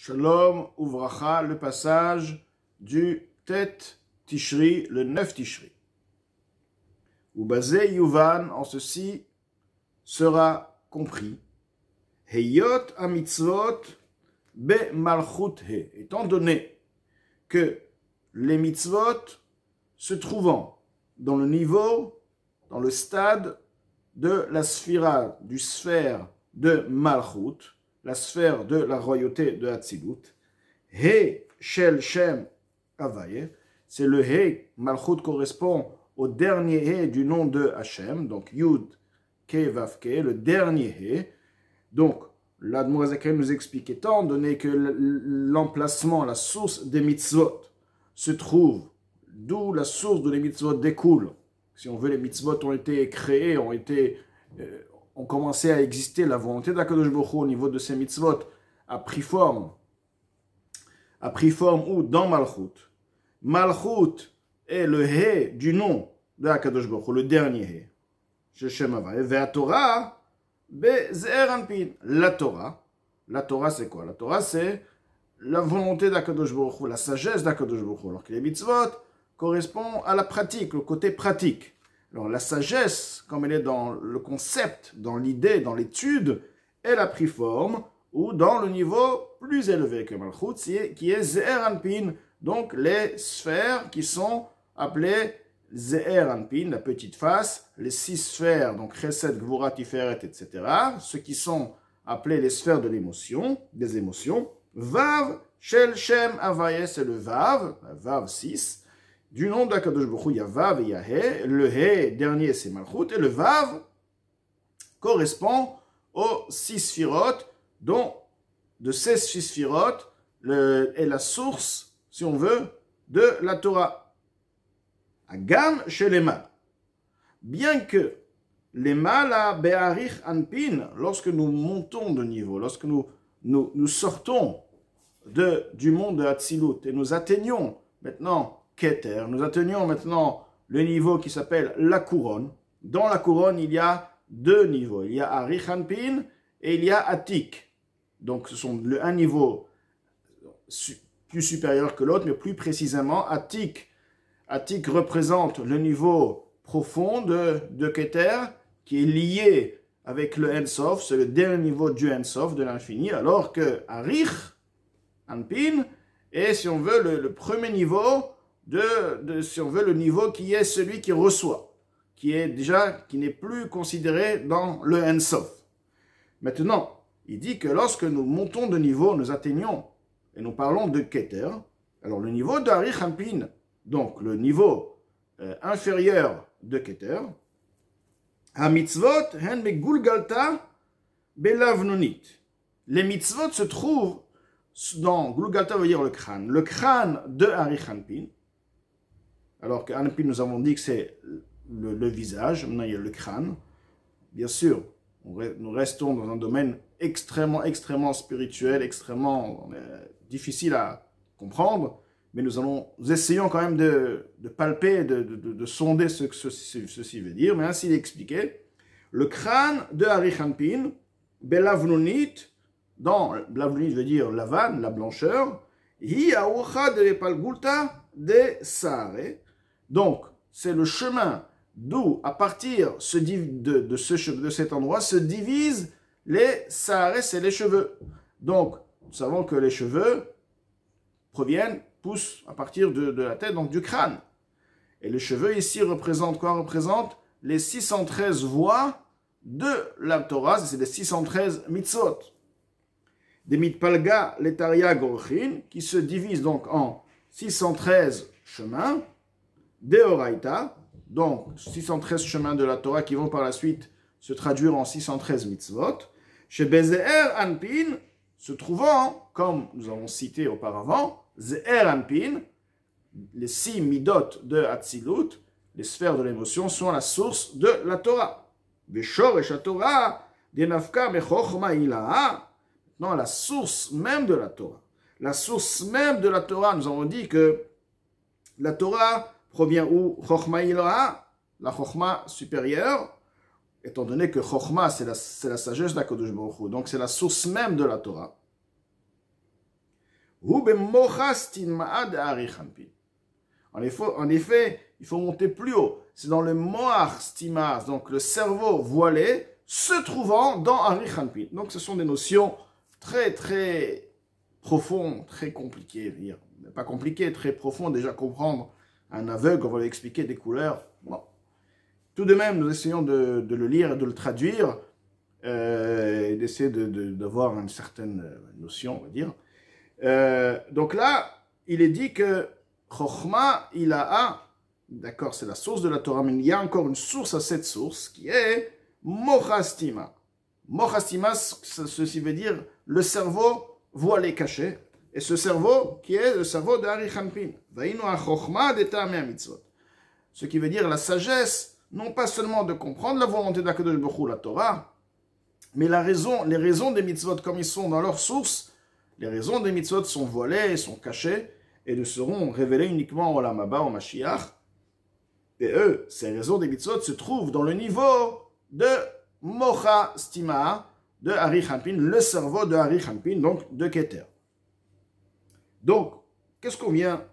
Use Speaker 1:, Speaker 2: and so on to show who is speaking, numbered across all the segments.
Speaker 1: Shalom Uvracha, le passage du Tet Tishri, le 9 Tishri. Ubazé Yuvan, en ceci sera compris. Heyot amitzvot be malchut he. Étant donné que les mitzvot se trouvant dans le niveau, dans le stade de la sphira, du sphère de malchut, la sphère de la royauté de Hatzilut, He Shel Shem Havaye, c'est le He, Malchut correspond au dernier He du nom de Hachem, donc Yud Ke Vav Ke, le dernier He. Donc, l'Admor HaZaken nous explique, étant donné que l'emplacement, la source des mitzvot se trouve, d'où la source de les mitzvot découle. Si on veut, les mitzvot ont été créés, ont commencé à exister, la volonté d'Akadosh Baruch Hu au niveau de ces mitzvot a pris forme où dans Malchut. Malchut est le He du nom de Akadosh Baruch Hu, le dernier He. Sheshem Havaye. Ve'at Torah be'ze'er anpin. La Torah c'est quoi? La Torah c'est la volonté d'Akadosh Baruch Hu, la sagesse d'Akadosh Baruch Hu. Alors que les mitzvot correspondent à la pratique, le côté pratique. Alors la sagesse, comme elle est dans le concept, dans l'idée, dans l'étude, elle a pris forme ou dans le niveau plus élevé que Malchut, qui est Ze'er Anpin, donc les sphères qui sont appelées Ze'er Anpin, la petite face, les 6 sphères, donc Chesed, Gvura, Tiferet, etc., ceux qui sont appelés les sphères de l'émotion, des émotions. Vav, Shel Shem Havaye, c'est le Vav 6, du nom d'Akadosh Baruch Hu, il y a Vav et il y a He. Le He dernier, c'est Malchut. Et le Vav correspond aux 6 Sphirot, dont de ces 6 Sphirot est la source, si on veut, de la Torah. Agam chez les mâles. Bien que les mâles à Be'arich Anpin, lorsque nous montons de niveau, lorsque nous sortons du monde de Hatzilut et nous atteignons maintenant Keter, nous atteignons maintenant le niveau qui s'appelle la couronne. Dans la couronne, il y a 2 niveaux. Il y a Arich Anpin et il y a Atik. Donc, ce sont un niveau plus supérieur que l'autre, mais plus précisément, Atik. Atik représente le niveau profond de Keter, qui est lié avec le En-Sof. C'est le dernier niveau du En-Sof, de l'infini, alors que Arich Anpin est, si on veut, le premier niveau si on veut, le niveau qui est celui qui reçoit, qui n'est plus considéré dans le En-Sof. Maintenant, il dit que lorsque nous montons de niveau, nous atteignons, et nous parlons de Keter, alors le niveau d'Arich Anpin, donc le niveau inférieur de Keter, HaMitzvot hen begulgalta belavnonit. Les mitzvot se trouvent dans Gulgalta veut dire le crâne de Arich Anpin. Alors qu'Anpin, nous avons dit que c'est le visage, maintenant il y a le crâne. Bien sûr, nous restons dans un domaine extrêmement spirituel, extrêmement difficile à comprendre, mais nous essayons quand même de palper, de sonder ce que ceci veut dire, mais ainsi l'expliquer. Le crâne de Arich Anpin, belavnonit, dans Blavnonit veut dire lavan, la blancheur, hi aoucha de l'epalgulta de Saare. Donc, c'est le chemin d'où, à partir de cet endroit, se divisent les Saare, c'est les cheveux. Donc, nous savons que les cheveux poussent à partir de la tête, donc du crâne. Et les cheveux ici représentent quoi? Représentent les 613 voies de la Torah, c'est les 613 mitzvot. Des mitpalga letaria gorchin, qui se divisent donc en 613 chemins, Deoraita, donc 613 chemins de la Torah qui vont par la suite se traduire en 613 mitzvot, chez Beze'er Anpin, se trouvant, comme nous avons cité auparavant, Ze'er Anpin, les 6 midot de Hatzilut, les sphères de l'émotion, sont la source de la Torah. Beshor et Torah, Denafka Mechochma Ilaha, non, la source même de la Torah. La source même de la Torah, nous avons dit que la Torah provient où? Chochma Ilaha, la Chochma supérieure, étant donné que Chochma, c'est la sagesse d'Akadosh Baruch Hu. Donc c'est la source même de la Torah. En effet, il faut monter plus haut. C'est dans le moach stima, donc le cerveau voilé, se trouvant dans Arich Hanpin. Donc ce sont des notions très très profondes, très compliquées. Pas compliquées, très profondes. Déjà comprendre un aveugle, on va lui expliquer des couleurs. Bon. Tout de même, nous essayons de le lire et de le traduire, et d'essayer d'avoir une certaine notion, on va dire. Donc là, il est dit que Chochma Ilaha, d'accord, c'est la source de la Torah, mais il y a encore une source à cette source qui est Mochastima. Mochastima, ceci veut dire le cerveau voilé caché, et ce cerveau qui est le cerveau de Arich Hanpin. Vainu ha-Chochma de Ta'amei ha-Mitzvot. Ce qui veut dire la sagesse, non pas seulement de comprendre la volonté d'Akadosh Baruch Hu, la Torah, mais les raisons des mitzvot comme ils sont dans leur source, les raisons des mitzvot sont voilées, sont cachées, et ne seront révélées uniquement au Olam Haba, au Mashiach. Et eux, ces raisons des mitzvot se trouvent dans le niveau de Mocha Stima, de Arich Hanpin, le cerveau de Arich Hanpin, donc de Keter. Donc, qu'est-ce qu'on vient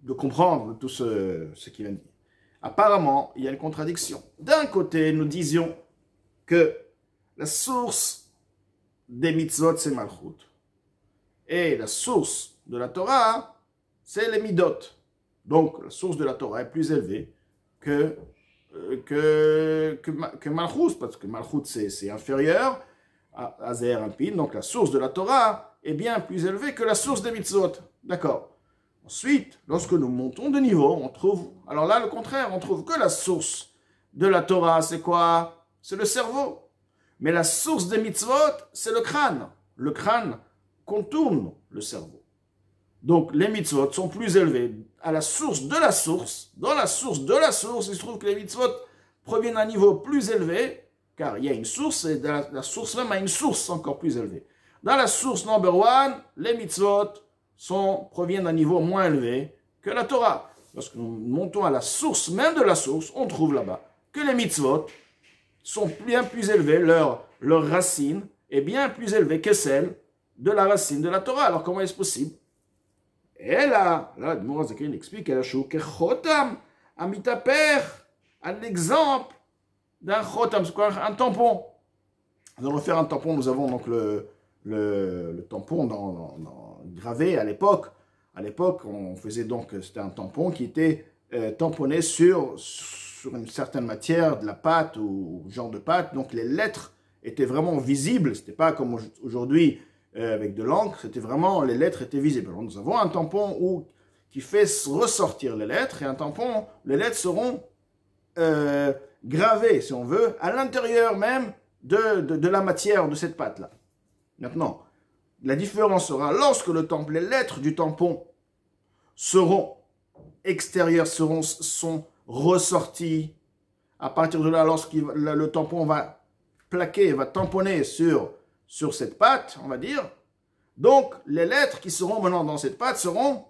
Speaker 1: de comprendre de tout ce qu'il vient de dire? Apparemment, il y a une contradiction. D'un côté, nous disions que la source des mitzvot, c'est Malchut. Et la source de la Torah, c'est les Midot. Donc, la source de la Torah est plus élevée que Malchut, parce que Malchut, c'est inférieur à Ze'er Anpin. Donc, la source de la Torah est bien plus élevée que la source des mitzvot. D'accord. Ensuite, lorsque nous montons de niveau, on trouve... Alors là, le contraire, on trouve que la source de la Torah, c'est quoi? C'est le cerveau. Mais la source des mitzvot, c'est le crâne. Le crâne contourne le cerveau. Donc, les mitzvot sont plus élevés à la source de la source. Dans la source de la source, il se trouve que les mitzvot proviennent d'un niveau plus élevé, car il y a une source, et la source même a une source encore plus élevée. Dans la source number one, les mitzvot proviennent d'un niveau moins élevé que la Torah. Lorsque nous montons à la source même de la source, on trouve là-bas que les mitzvot sont bien plus élevés, leur racine est bien plus élevée que celle de la racine de la Torah. Alors comment est-ce possible? Et là, le Moraz Zakrin explique que Chotam, Amitaper, un exemple d'un Chotam, c'est quoi? Un tampon. Nous allons faire un tampon, nous avons donc le tampon gravé à l'époque. À l'époque, on faisait donc, c'était un tampon qui était tamponné sur une certaine matière, de la pâte ou genre de pâte. Donc les lettres étaient vraiment visibles. C'était pas comme aujourd'hui avec de l'encre. C'était vraiment, les lettres étaient visibles. Alors, nous avons un tampon qui fait ressortir les lettres et un tampon, les lettres seront gravées, si on veut, à l'intérieur même de la matière de cette pâte-là. Maintenant, la différence sera lorsque les lettres du tampon seront extérieures, sont ressorties. À partir de là, lorsque le tampon va plaquer, va tamponner sur cette pâte, on va dire, donc les lettres qui seront maintenant dans cette pâte seront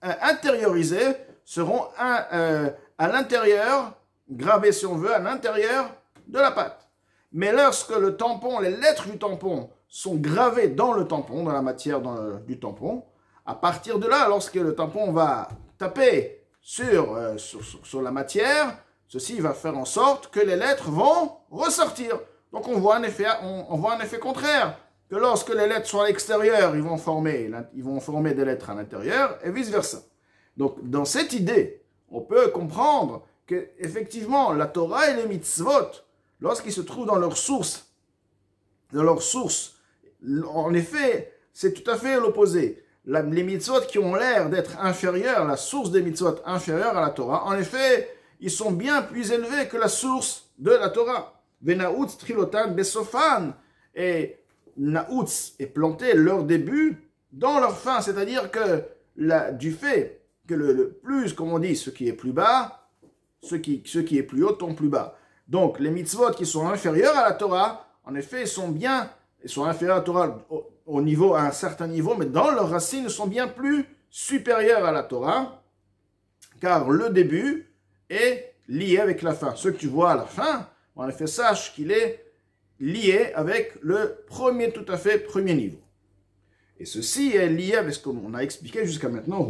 Speaker 1: intériorisées, seront à l'intérieur, gravées si on veut, à l'intérieur de la pâte. Mais lorsque le tampon, les lettres du tampon sont gravées dans le tampon, dans la matière du tampon, à partir de là, lorsque le tampon va taper sur la matière, ceci va faire en sorte que les lettres vont ressortir. Donc on voit un effet contraire, que lorsque les lettres sont à l'extérieur, ils vont former des lettres à l'intérieur, et vice-versa. Donc dans cette idée, on peut comprendre que effectivement la Torah et les mitzvot, lorsqu'ils se trouvent dans leur source, en effet, c'est tout à fait l'opposé. Les mitzvot qui ont l'air d'être inférieurs, la source des mitzvot inférieure à la Torah, en effet, ils sont bien plus élevés que la source de la Torah. Venaoutz trilotan besofan. Et naoutz est planté leur début dans leur fin. C'est-à-dire que du fait que le plus, comme on dit, ce qui est plus bas, ce qui est plus haut tombe plus bas. Donc les mitzvot qui sont inférieurs à la Torah, en effet, ils sont inférieurs à la Torah à un certain niveau, mais dans leurs racines, ils sont bien plus supérieurs à la Torah, car le début est lié avec la fin. Ce que tu vois à la fin, en effet, sache qu'il est lié avec le tout à fait premier niveau. Et ceci est lié avec ce qu'on a expliqué jusqu'à maintenant,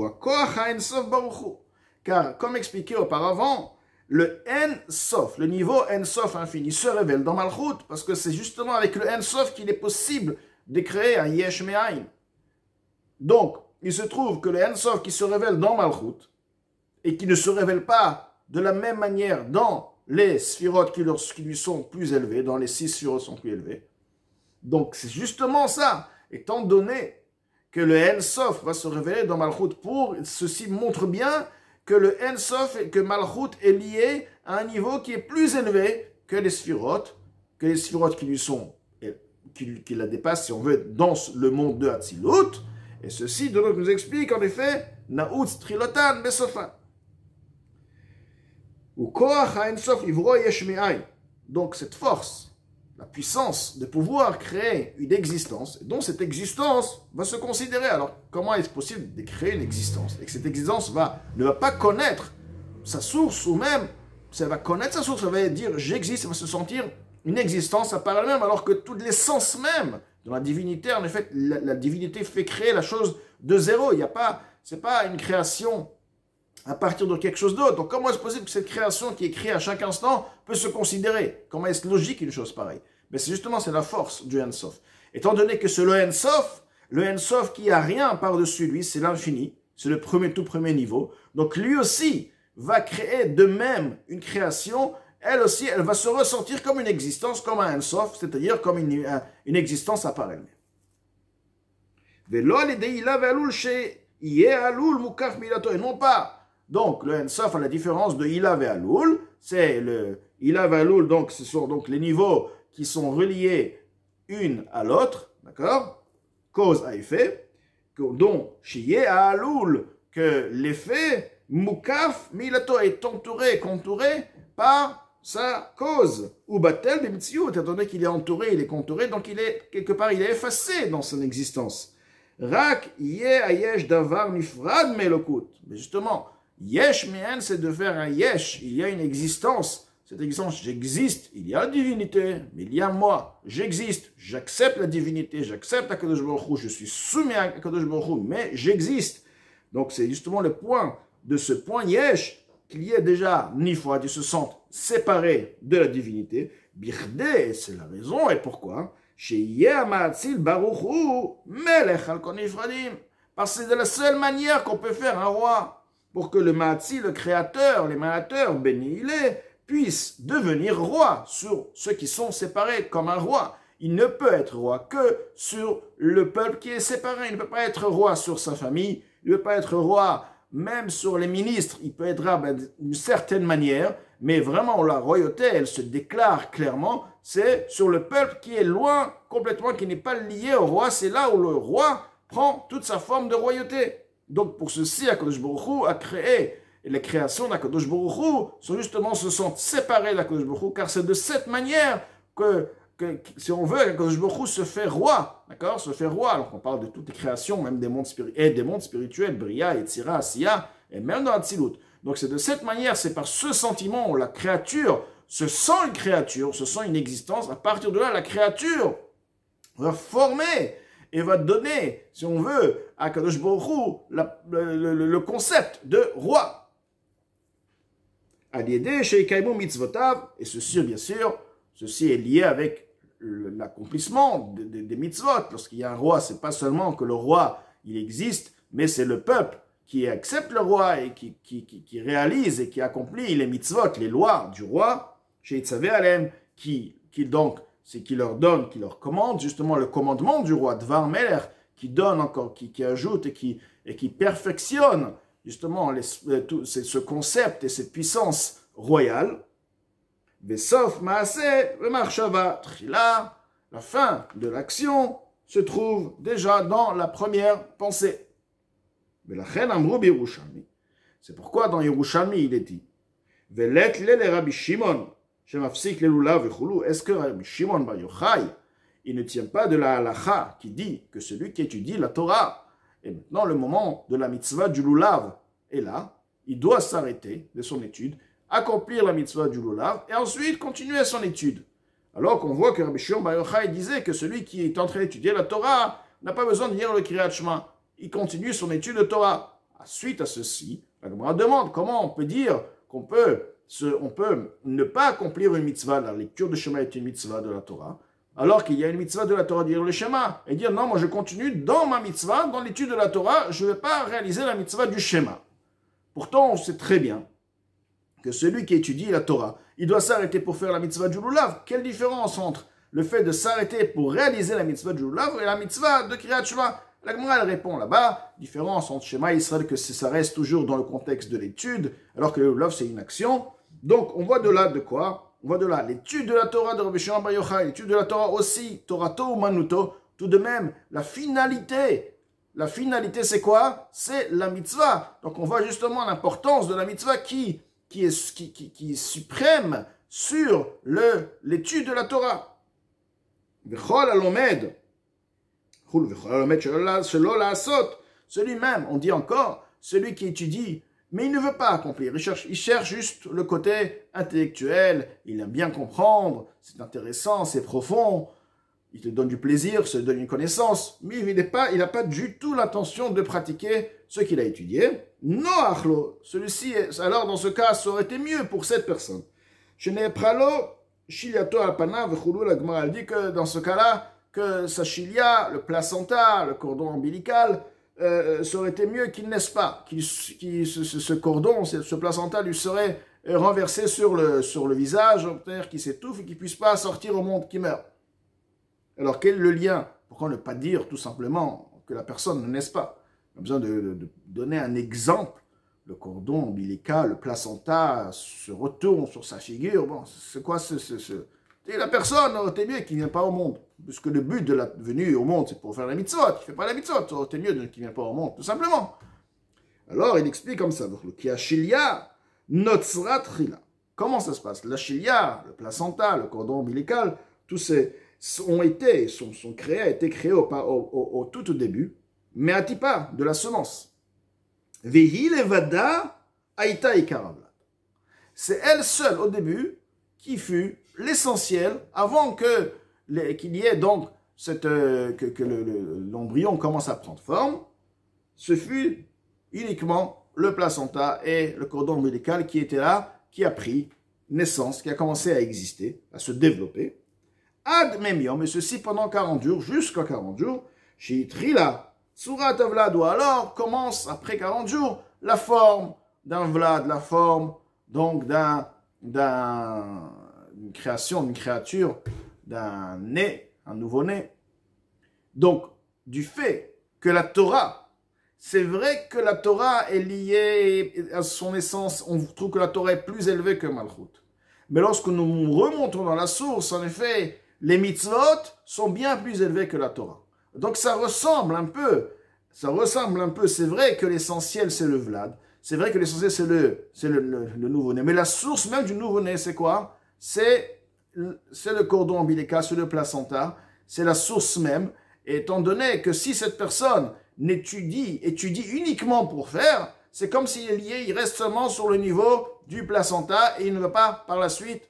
Speaker 1: car comme expliqué auparavant, le En-Sof, le niveau En-Sof infini, se révèle dans Malchut, parce que c'est justement avec le En-Sof qu'il est possible de créer un Yesh Me'ayin. Donc, il se trouve que le En-Sof qui se révèle dans Malchut, et qui ne se révèle pas de la même manière dans les sphirotes qui lui sont plus élevés, dans les 6 sphirotes sont plus élevés. Donc, c'est justement ça, étant donné que le En-Sof va se révéler dans Malchut ceci montre bien que le En-Sof et que Malchut est lié à un niveau qui est plus élevé que les sphirotes qui lui sont, qui la dépassent, si on veut, dans le monde de Hatzilut. Et ceci donc nous explique en effet Naoutz Trilotan Besofan. Ou Koach Ha-En-Sof Ivro Yesh Me'ayin. Donc cette force, la puissance de pouvoir créer une existence, et dont cette existence va se considérer. Alors, comment est-ce possible de créer une existence? Et que cette existence ne va pas connaître sa source, ou même, ça va connaître sa source, ça va dire j'existe, ça va se sentir une existence à part elle-même, alors que toute l'essence même de la divinité, en effet, la divinité fait créer la chose de zéro. C'est pas une création à partir de quelque chose d'autre. Donc comment est-ce possible que cette création qui est créée à chaque instant peut se considérer? Comment est-ce logique une chose pareille? Mais c'est la force du En-Sof. Étant donné que c'est le En-Sof qui a rien par-dessus lui, c'est l'infini, c'est le tout premier niveau. Donc lui aussi va créer de même une création, elle aussi, elle va se ressentir comme une existence, comme un En-Sof, c'est-à-dire comme une existence à part elle-même. Et non pas. Donc, le En-Sof, à la différence de Ila ve Alul, c'est le Ila ve Alul, donc ce sont donc les niveaux qui sont reliés une à l'autre, d'accord? Cause à effet, dont Shiye à Alul, que l'effet Mukaf Milato est contouré par sa cause. Ou Batel Bimtsiut, étant donné qu'il est entouré, il est contouré, donc quelque part, il est effacé dans son existence. Rak Ye Ayesh Davar Nifrad Melokut. Mais justement, Yesh Me'en, c'est de faire un Yesh. Il y a une existence. Cette existence, j'existe. Il y a la divinité, mais il y a moi. J'existe. J'accepte la divinité. J'accepte Akadosh Baruch Hu. Je suis soumis à Akadosh Baruch Hu, mais j'existe. Donc, c'est justement le point de ce point Yesh qu'il y ait déjà Nifrad. Ils se sentent séparés de la divinité. Birde, c'est la raison. Et pourquoi? Parce que c'est de la seule manière qu'on peut faire un roi. Pour que le Mahatzi, le créateur, l'émanateur, béni il est, puisse devenir roi sur ceux qui sont séparés comme un roi. Il ne peut être roi que sur le peuple qui est séparé. Il ne peut pas être roi sur sa famille. Il ne peut pas être roi même sur les ministres. Il peut être roi d'une certaine manière, mais vraiment la royauté, elle se déclare clairement, c'est sur le peuple qui est loin complètement, qui n'est pas lié au roi. C'est là où le roi prend toute sa forme de royauté. Donc pour ceci, Akadosh Baruch Hu a créé, et les créations d'Akadosh Baruch Hu se sentent séparées d'Akadosh Baruch Hu, car c'est de cette manière que si on veut, Akadosh Baruch Hu se fait roi, d'accord, se fait roi. Alors on parle de toutes les créations, même des mondes spirituels, Bria, Yetzira, Asiya, et même dans Hatzilut. Donc c'est de cette manière, c'est par ce sentiment où la créature se sent une créature, se sent une existence. À partir de là, la créature va former et va donner, si on veut, à Kadosh Baruch Hu le concept de roi. Et ceci, bien sûr, ceci est lié avec l'accomplissement des mitzvot. Lorsqu'il y a un roi, c'est pas seulement que le roi, il existe, mais c'est le peuple qui accepte le roi et qui réalise et qui accomplit les mitzvot, les lois du roi, chez Itzavé Alem, qui leur donne, qui leur commande, justement le commandement du roi, Dvar Melech, qui donne encore, qui ajoute et qui perfectionne justement ce concept et cette puissance royale. Vesof Maaseh Marshava Trila, la fin de l'action se trouve déjà dans la première pensée. C'est pourquoi dans Yerushalmi il est dit Velet le Rabbi Shimon. Est-ce que Rabbi Shimon Bar Yochai, il ne tient pas de la halacha qui dit que celui qui étudie la Torah, et maintenant le moment de la mitzvah du lulav est là, il doit s'arrêter de son étude, accomplir la mitzvah du lulav, et ensuite continuer son étude. Alors qu'on voit que Rabbi Shimon Bar Yochai disait que celui qui est en train d'étudier la Torah n'a pas besoin de lire le Kriyat Shema. Il continue son étude de Torah. Suite à ceci, la Gemara demande comment on peut dire qu'on peut ne pas accomplir une mitzvah. La lecture de Shema est une mitzvah de la Torah, alors qu'il y a une mitzvah de la Torah de lire le Shema. Et dire non, moi je continue dans ma mitzvah, dans l'étude de la Torah, je ne vais pas réaliser la mitzvah du Shema. Pourtant, on sait très bien que celui qui étudie la Torah, il doit s'arrêter pour faire la mitzvah du Lulav. Quelle différence entre le fait de s'arrêter pour réaliser la mitzvah du Lulav et la mitzvah de Kriyat Shema? La Gemara, elle répond là-bas, différence entre Shema et Israël, que ça reste toujours dans le contexte de l'étude, alors que le Lulav, c'est une action. Donc, on voit de là de quoi? On voit de là l'étude de la Torah de Rabbi Shimon Bar Yochai, l'étude de la Torah aussi, Torato ou Manuto, tout de même, la finalité, c'est quoi? C'est la mitzvah. Donc, on voit justement l'importance de la mitzvah qui est suprême sur l'étude de la Torah. Celui-même, on dit encore, celui qui étudie, mais il ne veut pas accomplir. Il cherche juste le côté intellectuel, il aime bien comprendre, c'est intéressant, c'est profond, il te donne du plaisir, ça te donne une connaissance, mais il n'a pas du tout l'intention de pratiquer ce qu'il a étudié. Non, celui-ci, alors dans ce cas, ça aurait été mieux pour cette personne. La Gemara dit que dans ce cas-là, que sa chilia, le placenta, le cordon ombilical, ça aurait été mieux qu'il naisse pas, ce cordon, ce placenta lui serait renversé sur le visage, c'est-à-dire qu'il s'étouffe et qu'il ne puisse pas sortir au monde, qu'il meurt. Alors quel est le lien? Pourquoi ne pas dire tout simplement que la personne ne naisse pas? On a besoin de donner un exemple. Le cordon ombilical, le placenta se retourne sur sa figure. Bon, c'est quoi Et la personne aurait mieux qu'il ne vient pas au monde. Puisque le but de la venue au monde, c'est pour faire la mitzvot. Il ne fait pas la mitzvot, ça aurait été mieux qu'il ne vienne pas au monde, tout simplement. Alors, il explique comme ça. Comment ça se passe? La chilia, le placenta, le cordon ombilical, tous ces ont été créés au tout au début, mais à tipa, de la semence. C'est elle seule au début qui fut l'essentiel avant qu'il y ait donc que l'embryon commence à prendre forme. Ce fut uniquement le placenta et le cordon ombilical qui étaient là, qui a pris naissance, qui a commencé à exister, à se développer. Ad memium, et ceci pendant 40 jours, jusqu'à 40 jours, chez Trila. Surat Vlad, ou alors commence après 40 jours la forme d'un Vlad, la forme donc d'une créature, d'un né, un nouveau-né. Donc, du fait que la Torah, c'est vrai que la Torah est liée à son essence, on trouve que la Torah est plus élevée que Malchut. Mais lorsque nous remontons dans la source, en effet, les mitzvot sont bien plus élevés que la Torah. Donc ça ressemble un peu, c'est vrai que l'essentiel c'est le Vlad, c'est vrai que l'essentiel c'est le nouveau-né, mais la source même du nouveau-né c'est quoi? C'est le cordon ombilical, c'est le placenta, c'est la source même, et étant donné que si cette personne étudie uniquement pour faire, c'est comme s'il il reste seulement sur le niveau du placenta et il ne va pas par la suite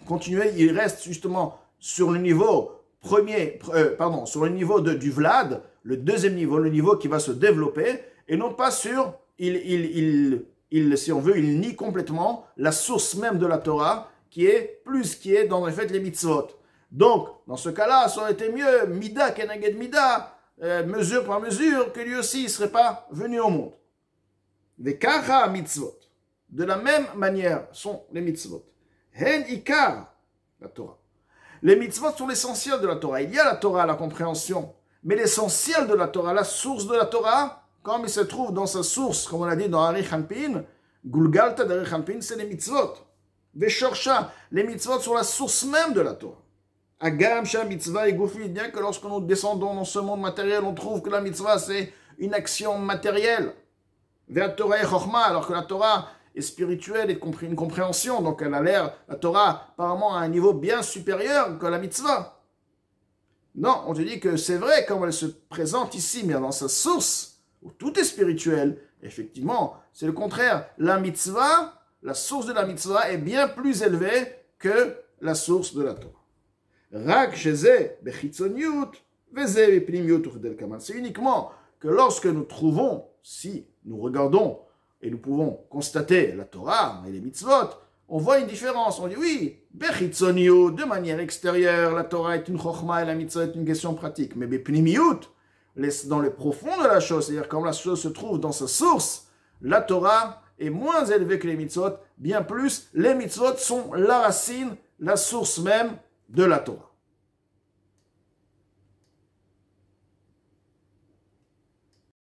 Speaker 1: continuer, il reste justement sur le niveau sur le niveau du Vlad, le deuxième niveau, le niveau qui va se développer, et non pas sur, si on veut, il nie complètement la source même de la Torah, qui est dans les faits les mitzvot. Donc, dans ce cas-là, ça aurait été mieux, mida keneged mida, mesure par mesure, que lui aussi ne serait pas venu au monde. Vekara mitzvot. De la même manière sont les mitzvot. Hen ikar, la Torah. Les mitzvot sont l'essentiel de la Torah. Il y a la Torah, la compréhension. Mais l'essentiel de la Torah, la source de la Torah, comme il se trouve dans sa source, comme on l'a dit dans Ari Hanpin, Gulgalta d'Ari Hanpin, c'est les mitzvot. Veshorsha, les mitzvot sont la source même de la Torah. Agam, Shah, mitzvah et Goufi, bien que lorsque nous descendons dans ce monde matériel, on trouve que la mitzvah c'est une action matérielle. Vers Torah et Chochma, alors que la Torah est spirituelle et une compréhension, donc elle a l'air, la Torah, apparemment à un niveau bien supérieur que la mitzvah. Non, on te dit que c'est vrai comme elle se présente ici, mais dans sa source, où tout est spirituel, effectivement, c'est le contraire. La mitzvah, la source de la mitzvah est bien plus élevée que la source de la Torah. Rak sheze bechitzoniut C'est uniquement que lorsque nous trouvons, si nous regardons et nous pouvons constater la Torah et les mitzvot, on voit une différence. On dit oui, bechitzoniyut, de manière extérieure, la Torah est une chokhma et la mitzvah est une question pratique. Mais bepnimiyut, dans le profond de la chose, c'est-à-dire quand la chose se trouve dans sa source, la Torah est moins élevée que les mitzvot, bien plus, les mitzvot sont la racine, la source même de la Torah.